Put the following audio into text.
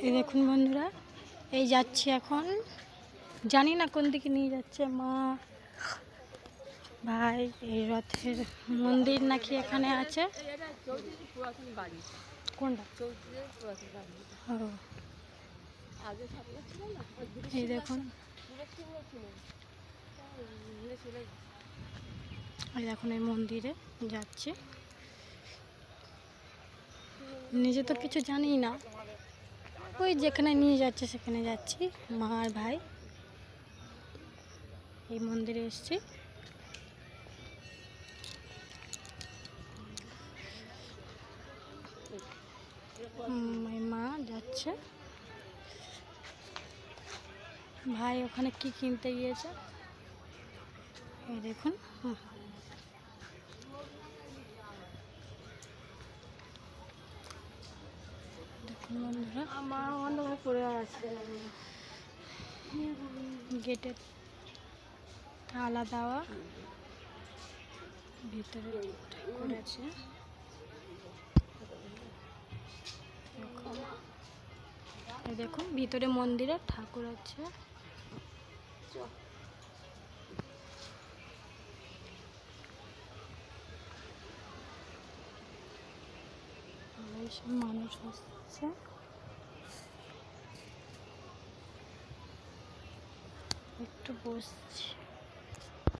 এই দেখুন বন্ধুরা, এই যাচ্ছি এখন, জানি না কোন দিকে নিয়ে যাচ্ছে মা ভাই। এই রথের মন্দির নাকি এখানে আছে। কোনটা? এই দেখুন, এই দেখুন এই মন্দিরে যাচ্ছি। নিজে তো কিছু জানি না, ওই যেখানে নিয়ে যাচ্ছে সেখানে যাচ্ছি। মা আর ভাই এই মন্দিরে এসেছি। মা যাচ্ছে, ভাই ওখানে কি কিনতে গিয়েছে এই দেখুন। দেখুন বন্ধুরা, আমার অন্ধকার পড়ে আছে, গেটের তালা দেওয়া, ভিতরে ঠাকুর আছে। এই দেখুন ভিতরে মন্দিরে ঠাকুর আছে। এইসব মানুষ আসছে, একটু বসছি।